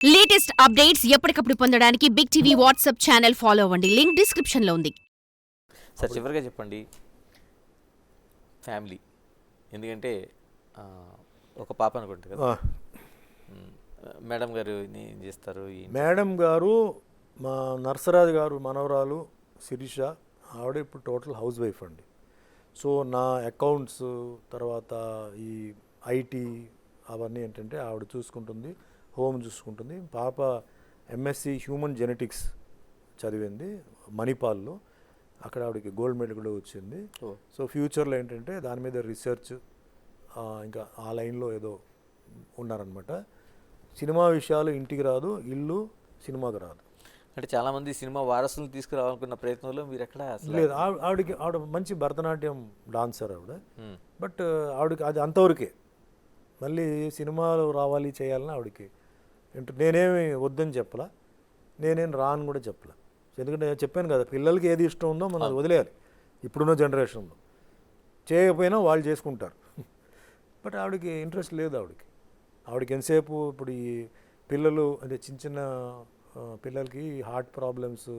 Latest updates ఎప్పటికప్పుడు పొందడానికి Big TV WhatsApp channel follow అవ్వండి. లింక్ డిస్క్రిప్షన్ లో ఉంది. సార్ చివరిగా చెప్పండి ఫ్యామిలీ, ఎందుకంటే ఒక పాప అనుకుంటా కదా, మేడం గారు ఏం చేస్తారు? మేడం గారు మా నర్సరాజు గారు మనవరాలు శిరీష, ఆవిడ ఇప్పుడు టోటల్ హౌస్ వైఫ్ అండి. సో నా అకౌంట్స్ తర్వాత ఈ ఐటీ అవన్నీ ఏంటంటే ఆవిడ చూసుకుంటుంది, హోమ్ చూసుకుంటుంది. పాప ఎంఎస్సి హ్యూమన్ జెనెటిక్స్ చదివింది మణిపాల్లో, అక్కడ ఆవిడకి గోల్డ్ మెడల్ కూడా వచ్చింది. సో ఫ్యూచర్లో ఏంటంటే దాని మీద రీసెర్చ్ ఇంకా ఆ లైన్లో ఏదో ఉన్నారనమాట. సినిమా విషయాలు ఇంటికి రాదు, ఇల్లు సినిమాకి రాదు. అంటే చాలామంది సినిమా వారసులు తీసుకురావాలనుకున్న ప్రయత్నంలో మీరు ఎక్కడ లేదు. ఆవిడ మంచి భరతనాట్యం డాన్సర్ ఆవిడ, బట్ ఆవిడకి అది అంతవరకే. మళ్ళీ సినిమాలు రావాలి చేయాలని ఆవిడకి నేనేమి వద్దని చెప్పలా, నేనేం రాను కూడా చెప్పలా. ఎందుకంటే నేను చెప్పాను కదా, పిల్లలకి ఏది ఇష్టం ఉందో మనం అది వదిలేయాలి. ఇప్పుడున్న జనరేషన్లో చేయకపోయినా వాళ్ళు చేసుకుంటారు. బట్ ఆవిడకి ఇంట్రెస్ట్ లేదు. ఆవిడకి ఎంతసేపు ఇప్పుడు ఈ పిల్లలు అంటే చిన్న చిన్న పిల్లలకి హార్ట్ ప్రాబ్లమ్స్,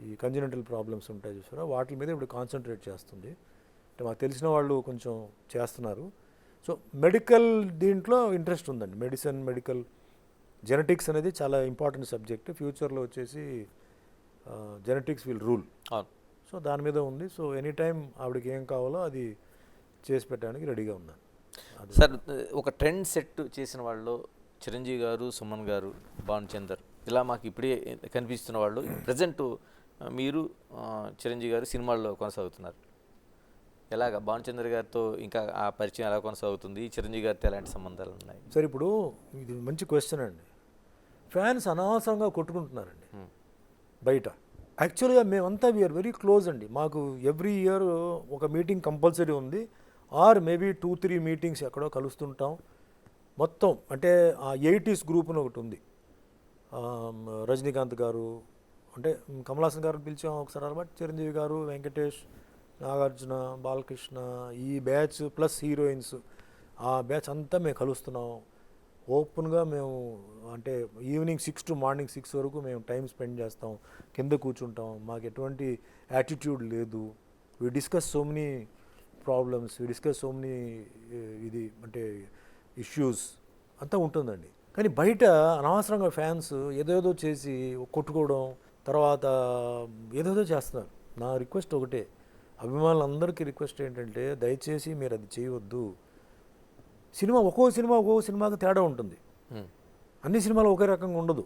ఈ కంజనెంటల్ ప్రాబ్లమ్స్ ఉంటాయి చూసారా, వాటి మీద ఇప్పుడు కాన్సన్ట్రేట్ చేస్తుంది. అంటే మాకు తెలిసిన వాళ్ళు కొంచెం చేస్తున్నారు. సో మెడికల్ దీంట్లో ఇంట్రెస్ట్ ఉందండి. మెడికల్ జెనెటిక్స్ అనేది చాలా ఇంపార్టెంట్ సబ్జెక్ట్. ఫ్యూచర్లో వచ్చేసి జెనెటిక్స్ విల్ రూల్. సో దాని మీద ఉంది. సో ఎనీ టైం ఆవిడకి ఏం కావాలో అది చేసి పెట్టడానికి రెడీగా ఉన్నాను. సార్, ఒక ట్రెండ్ సెట్ చేసిన వాళ్ళు చిరంజీవి గారు, సుమన్ గారు, భానుచందర్, ఇలా మాకు ఇప్పుడే కనిపిస్తున్న వాళ్ళు ప్రజెంట్ మీరు చిరంజీవి గారు సినిమాల్లో కొనసాగుతున్నారు. ఎలాగ భానుచందర్ గారితో ఇంకా ఆ పరిచయం ఎలా కొనసాగుతుంది? చిరంజీవి గారితో ఎలాంటి సంబంధాలు ఉన్నాయి? సార్ ఇప్పుడు ఇది మంచి క్వశ్చన్ అండి. ఫ్యాన్స్ అనవసరంగా కొట్టుకుంటున్నారండి బయట. యాక్చువల్గా మేమంతా వీఆర్ వెరీ క్లోజ్ అండి. మాకు ఎవ్రీ ఇయర్ ఒక మీటింగ్ కంపల్సరీ ఉంది, ఆర్ మేబీ 2-3 మీటింగ్స్ ఎక్కడో కలుస్తుంటాం మొత్తం. అంటే ఆ 80s గ్రూప్ అని ఒకటి ఉంది. రజనీకాంత్ గారు అంటే కమలాసన్ గారిని పిలిచాం ఒకసారి, బట్ చిరంజీవి గారు, వెంకటేష్, నాగార్జున, బాలకృష్ణ, ఈ బ్యాచ్ ప్లస్ హీరోయిన్స్, ఆ బ్యాచ్ అంతా మేము కలుస్తున్నాం ఓపెన్గా. మేము అంటే ఈవినింగ్ 6 to మార్నింగ్ 6 వరకు మేము టైం స్పెండ్ చేస్తాం, కింద కూర్చుంటాం. మాకు ఎటువంటి యాటిట్యూడ్ లేదు. We discuss so many problems, we discuss so many ఇది అంటే ఇష్యూస్ అంతా ఉంటుందండి. కానీ బయట అనవసరంగా ఫ్యాన్స్ ఏదేదో చేసి కొట్టుకోవడం, తర్వాత ఏదేదో చేస్తున్నారు. నా రిక్వెస్ట్ ఒకటే, అభిమానులందరికీ రిక్వెస్ట్ ఏంటంటే దయచేసి మీరు అది చేయవద్దు. ఒక్కో సినిమాకి తేడా ఉంటుంది. అన్ని సినిమాలు ఒకే రకంగా ఉండదు.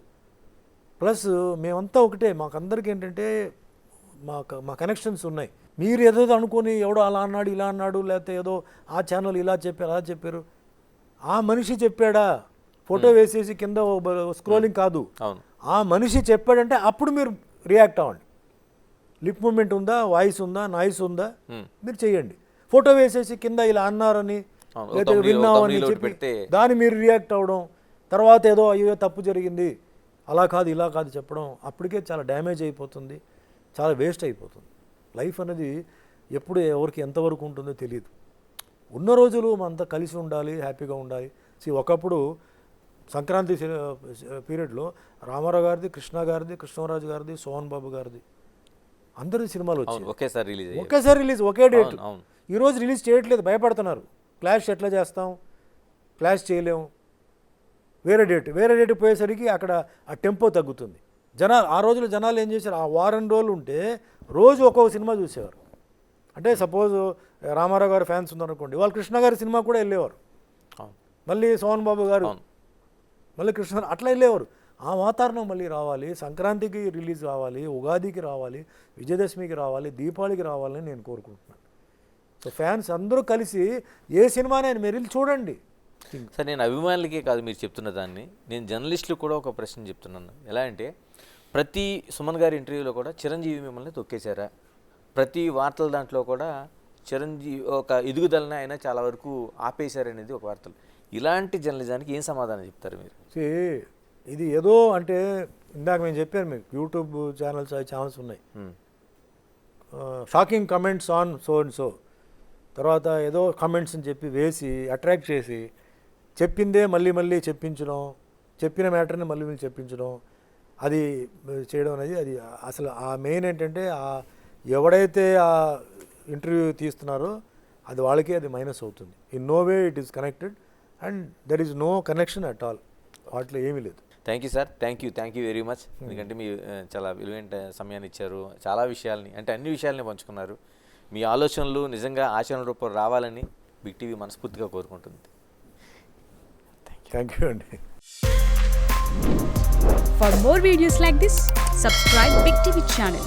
ప్లస్ మేమంతా ఒకటే, మాకందరికీ ఏంటంటే మా కనెక్షన్స్ ఉన్నాయి. మీరు ఏదో అనుకొని ఎవడో అలా అన్నాడు ఇలా అన్నాడు, లేకపోతే ఏదో ఆ ఛానల్ ఇలా చెప్పారు అలా చెప్పారు, ఆ మనిషి చెప్పాడా ఫోటో వేసేసి కింద స్క్రోలింగ్ కాదు. ఆ మనిషి చెప్పాడంటే అప్పుడు మీరు రియాక్ట్ అవ్వండి. లిప్ మూమెంట్ ఉందా, వాయిస్ ఉందా, నాయిస్ ఉందా, మీరు చెయ్యండి. ఫోటో వేసేసి కింద ఇలా అన్నారని లేదా విన్నామని చెప్పి దాన్ని మీరు రియాక్ట్ అవ్వడం, తర్వాత ఏదో అయ్యో తప్పు జరిగింది అలా కాదు ఇలా కాదు చెప్పడం, అప్పటికే చాలా డ్యామేజ్ అయిపోతుంది, చాలా వేస్ట్ అయిపోతుంది. లైఫ్ అనేది ఎప్పుడు ఎవరికి ఎంతవరకు ఉంటుందో తెలియదు. ఉన్న రోజులు మనంతా కలిసి ఉండాలి, హ్యాపీగా ఉండాలి. ఒకప్పుడు సంక్రాంతి పీరియడ్లో రామారావు గారిది, కృష్ణ గారిది, కృష్ణరాజు గారిది, సోహన్ బాబు గారిది అందరి సినిమాలు వచ్చాయి ఒకేసారి రిలీజ్, ఒకే డేట్. ఈరోజు రిలీజ్ చేయట్లేదు, భయపడుతున్నారు. క్లాష్ ఎట్లా చేస్తాం, క్లాష్ చేయలేము, వేరే డేట్ పోయేసరికి అక్కడ ఆ టెంపో తగ్గుతుంది. ఆ రోజులు జనాలు ఏం చేశారు, ఆ వారం రోజులు ఉంటే రోజు ఒక్కొక్క సినిమా చూసేవారు. అంటే సపోజ్ రామారావు గారు ఫ్యాన్స్ ఉన్నారనుకోండి, వాళ్ళు కృష్ణ గారి సినిమా కూడా వెళ్ళేవారు, మళ్ళీ సోహన్ బాబు గారు, మళ్ళీ కృష్ణ, అట్లా వెళ్ళేవారు. ఆ వాతావరణం మళ్ళీ రావాలి. సంక్రాంతికి రిలీజ్ కావాలి, ఉగాదికి రావాలి, విజయదశమికి రావాలి, దీపావళికి రావాలని నేను కోరుకుంటున్నాను. సో ఫ్యాన్స్ అందరూ కలిసి ఏ సినిమానైనా మీరు వెళ్ళి చూడండి. సార్, నేను అభిమానులకే కాదు మీరు చెప్తున్న దాన్ని, నేను జర్నలిస్టులు కూడా ఒక ప్రశ్న చెప్తున్నాను. ఎలా అంటే ప్రతి సుమన్ గారి ఇంటర్వ్యూలో కూడా చిరంజీవి మిమ్మల్ని తొక్కేశారా, ప్రతి వార్తల దాంట్లో కూడా చిరంజీవి ఒక ఎదుగుదలని ఆయన చాలా వరకు ఆపేశారనేది ఒక వార్తలు. ఇలాంటి జర్నలిజానికి ఏం సమాధానం చెప్తారు మీరు? ఇది ఏదో అంటే ఇందాక మేము చెప్పాను మీకు, యూట్యూబ్ ఛానల్స్ ఉన్నాయి, shocking comments on so and so, తర్వాత ఏదో కమెంట్స్ అని చెప్పి వేసి అట్రాక్ట్ చేసి చెప్పిందే మళ్ళీ చెప్పించడం, చెప్పిన మ్యాటర్ని మళ్ళీ వీళ్ళు చెప్పించడం, అది చేయడం అనేది అది అసలు ఆ మెయిన్ ఏంటంటే ఎవడైతే ఆ ఇంటర్వ్యూ తీస్తున్నారో అది వాళ్ళకే అది మైనస్ అవుతుంది. In no way it is connected and there is no connection at all, వాటిలో ఏమీ లేదు. Thank you sir, thank you very much. ఎందుకంటే మీరు చాలా విలువైన సమయాన్ని ఇచ్చారు, చాలా విషయాల్ని అంటే అన్ని విషయాల్ని పంచుకున్నారు. మీ ఆలోచనలు నిజంగా ఆచరణ రూపంలో రావాలని బిగ్ టీవీ మనస్ఫూర్తిగా కోరుకుంటుంది. థ్యాంక్ యూ అండి. For more videos like this, subscribe Big TV channel.